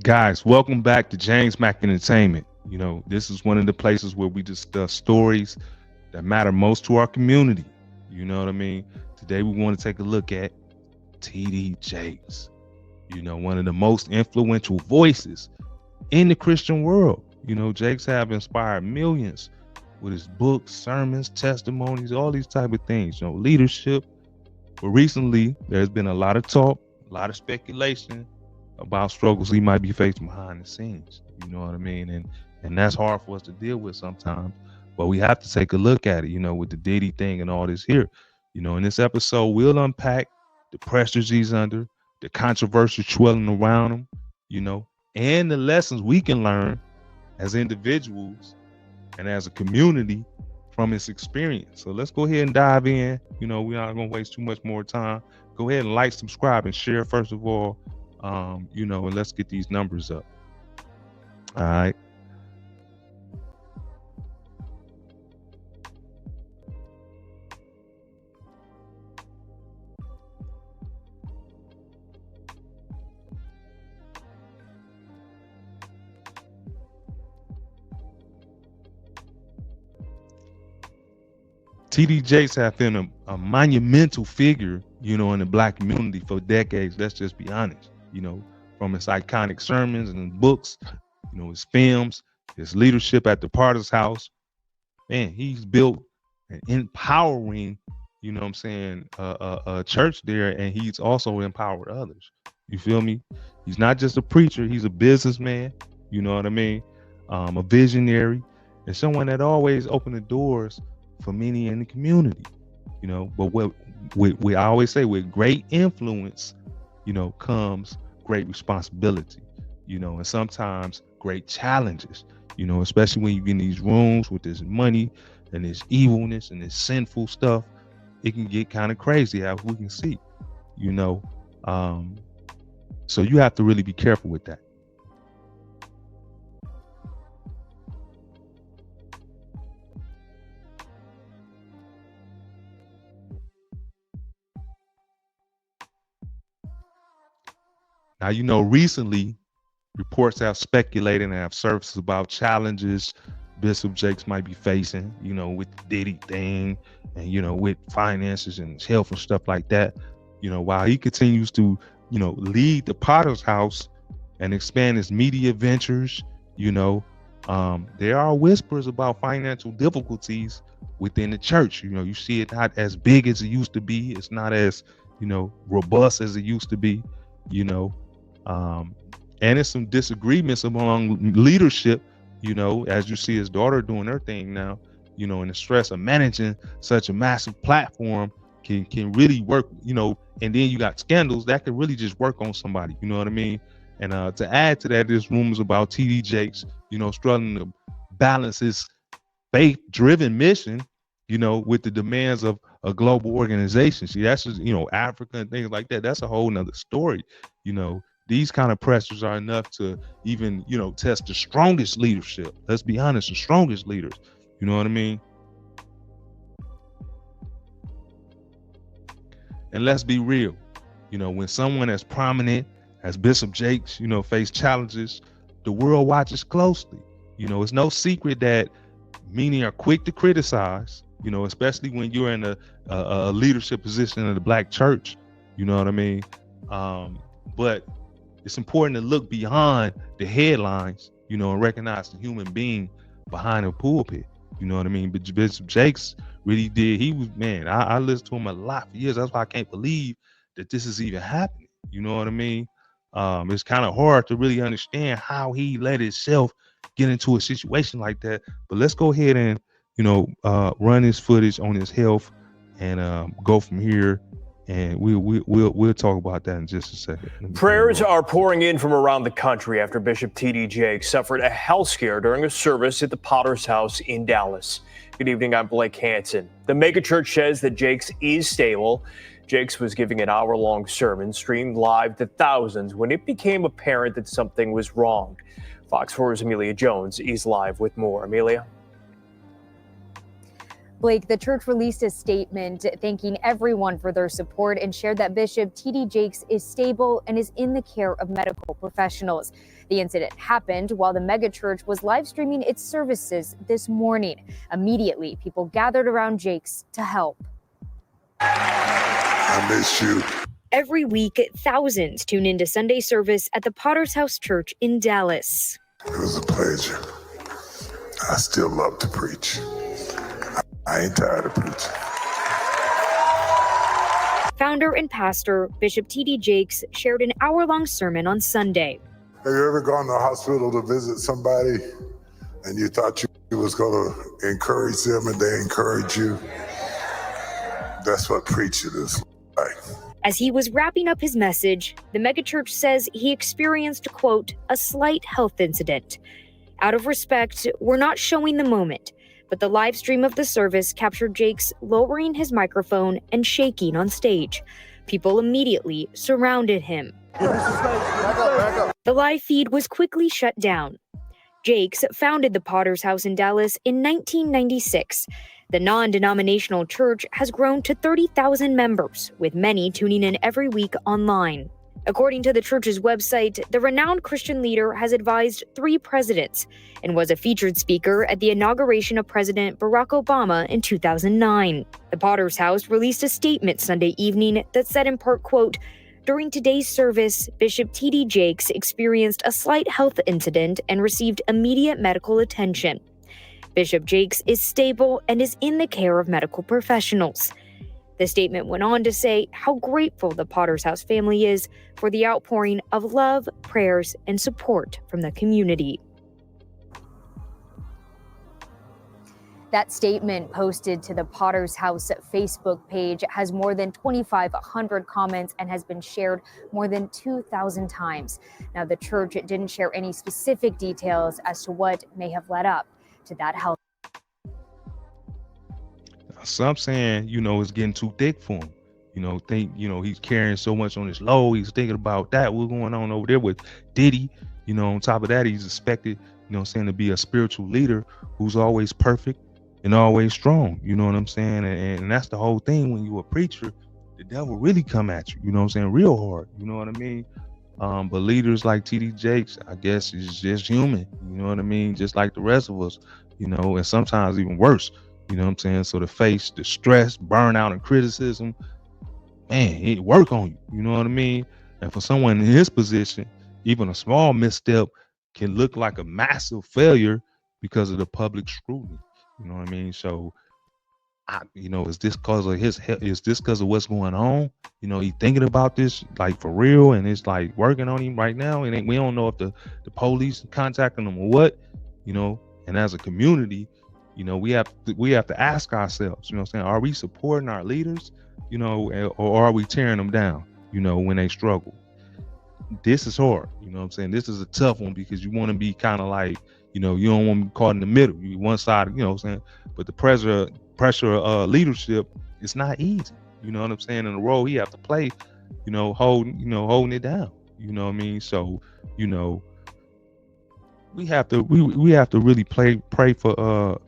Guys, welcome back to 𝐒𝐍𝐉𝐻𝐾 Entertainment. You know, this is one of the places where we discuss stories that matter most to our community. You know what I mean? Today we want to take a look at T.D. Jakes. You know, one of the most influential voices in the Christian world. You know, Jakes have inspired millions with his books, sermons, testimonies, all these type of things, you know, leadership. But recently, there's been a lot of talk, a lot of speculation about struggles he might be facing behind the scenes. You know what I mean? And that's hard for us to deal with sometimes, but we have to take a look at it, you know, with the Diddy thing and all this here. You know, in this episode, we'll unpack the pressures he's under, the controversy swirling around him, you know, and the lessons we can learn as individuals and as a community from his experience. So let's go ahead and dive in. You know, we're not gonna waste too much more time. Go ahead and like, subscribe, and share first of all. You know, and let's get these numbers up. All right. T.D. Jakes have been a monumental figure, you know, in the Black community for decades. Let's just be honest. You know, from his iconic sermons and books, you know, his films, his leadership at the Potter's House. Man, he's built an empowering, you know what I'm saying, a church there, and he's also empowered others. You feel me? He's not just a preacher, he's a businessman, you know what I mean? A visionary, and someone that always opened the doors for many in the community, you know. But what we always say, with great influence, you know, comes great responsibility, you know, and sometimes great challenges, you know, especially when you get in these rooms with this money and this evilness and this sinful stuff. It can get kind of crazy, as we can see, you know. So you have to really be careful with that. Now, you know, recently reports have speculated and have surfaced about challenges Bishop Jakes might be facing, you know, with the Diddy thing and, you know, with finances and his health and stuff like that. You know, while he continues to, you know, lead the Potter's House and expand his media ventures, you know, there are whispers about financial difficulties within the church. You know, you see it not as big as it used to be. It's not as, you know, robust as it used to be, you know. And it's some disagreements among leadership, you know, as you see his daughter doing her thing now, you know, and the stress of managing such a massive platform can really work, you know, and then you got scandals that can really just work on somebody, you know what I mean? And to add to that, there's rumors about T.D. Jakes, you know, struggling to balance his faith-driven mission, you know, with the demands of a global organization. See, that's just, you know, Africa and things like that. That's a whole nother story, you know. These kind of pressures are enough to even, you know, test the strongest leadership. Let's be honest, the strongest leaders. You know what I mean? And let's be real. You know, when someone as prominent as Bishop Jakes, you know, face challenges, the world watches closely. You know, it's no secret that many are quick to criticize, you know, especially when you're in a leadership position in the Black church. You know what I mean? But it's important to look beyond the headlines, you know, and recognize the human being behind the pulpit. You know what I mean? But Bishop Jakes really did. He was, man, I listened to him a lot for years. That's why I can't believe that this is even happening. You know what I mean? It's kind of hard to really understand how he let himself get into a situation like that. But let's go ahead and, you know, run his footage on his health and go from here. And we'll talk about that in just a second. Prayers are pouring in from around the country after Bishop T.D. Jakes suffered a health scare during a service at the Potter's House in Dallas. Good evening, I'm Blake Hansen. The megachurch says that Jakes is stable. Jakes was giving an hour-long sermon streamed live to thousands when it became apparent that something was wrong. Fox 4's Amelia Jones is live with more. Amelia? Blake, the church released a statement thanking everyone for their support and shared that Bishop T.D. Jakes is stable and is in the care of medical professionals. The incident happened while the megachurch was live streaming its services this morning. Immediately, people gathered around Jakes to help. I miss you. Every week, thousands tune into Sunday service at the Potter's House Church in Dallas. It was a pleasure. I still love to preach. I ain't tired of preaching. Founder and pastor Bishop T.D. Jakes shared an hour-long sermon on Sunday. Have you ever gone to the hospital to visit somebody and you thought you was going to encourage them and they encourage you? That's what preaching is like. As he was wrapping up his message, the megachurch says he experienced, quote, a slight health incident. Out of respect, we're not showing the moment, but the live stream of the service captured Jakes lowering his microphone and shaking on stage. People immediately surrounded him. The live feed was quickly shut down. Jakes founded the Potter's House in Dallas in 1996. The non-denominational church has grown to 30,000 members, with many tuning in every week online. According to the church's website, the renowned Christian leader has advised 3 presidents and was a featured speaker at the inauguration of President Barack Obama in 2009. The Potter's House released a statement Sunday evening that said in part, quote, during today's service, Bishop T.D. Jakes experienced a slight health incident and received immediate medical attention. Bishop Jakes is stable and is in the care of medical professionals. The statement went on to say how grateful the Potter's House family is for the outpouring of love, prayers, and support from the community. That statement, posted to the Potter's House Facebook page, has more than 2,500 comments and has been shared more than 2,000 times. Now, the church didn't share any specific details as to what may have led up to that health. Some saying, it's getting too thick for him. He's carrying so much on his load. He's thinking about that. What's going on over there with Diddy? On top of that, he's expected, to be a spiritual leader who's always perfect and always strong. You know what I'm saying? And that's the whole thing. When you're a preacher, the devil really come at you. You know what I'm saying? Real hard. You know what I mean? But leaders like T.D. Jakes, I guess, is just human. You know what I mean? Just like the rest of us. And sometimes even worse. You know what I'm saying? So to face the stress, burnout, and criticism, man, it work on you. You know what I mean? And for someone in his position, even a small misstep can look like a massive failure because of the public scrutiny. You know what I mean? So, is this because of his health? Is this because of what's going on? He thinking about this like for real, and it's like working on him right now. And we don't know if the police contacting him or what. And as a community, we have to ask ourselves, are we supporting our leaders, or are we tearing them down, when they struggle? This is hard, This is a tough one because you want to be kind of like, you don't want to be caught in the middle. You one side, but the pressure of leadership, it's not easy. You know what I'm saying? In the role he have to play, holding it down. You know what I mean? So, we have to really pray for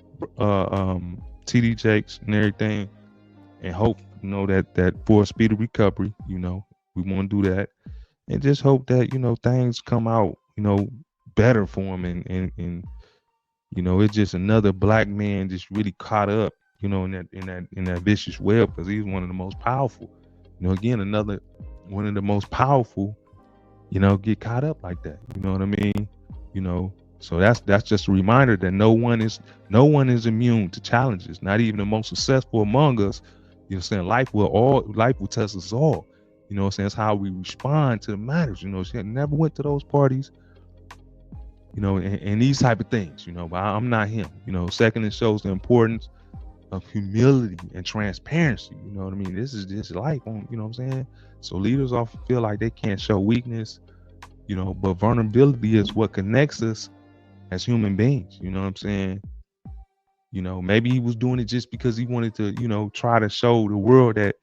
T.D. Jakes and everything, and hope that for a speedy recovery. We want to do that, and just hope that things come out better for him, and it's just another black man just really caught up in that vicious web, because he's one of the most powerful. Again, another one of the most powerful get caught up like that. You know what I mean? So that's just a reminder that no one is immune to challenges, not even the most successful among us. Life will test us all. It's how we respond to the matters. She never went to those parties, and these type of things, but I'm not him. Second, it shows the importance of humility and transparency. You know what I mean? This is just life, you know what I'm saying? So leaders often feel like they can't show weakness, but vulnerability is what connects us as human beings. You know what I'm saying? Maybe he was doing it just because he wanted to, try to show the world that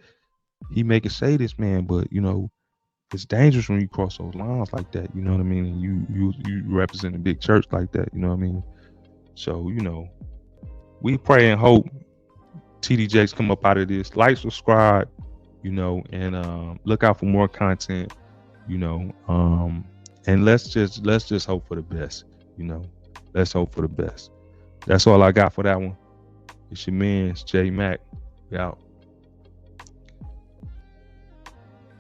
he can say this, man, but it's dangerous when you cross those lines like that. You know what I mean? And you represent a big church like that. You know what I mean? So, we pray and hope TD Jakes come up out of this. Like, subscribe, you know, and look out for more content, you know. And let's just hope for the best, you know. Let's hope for the best. That's all I got for that one. It's your man, J Mac. We out.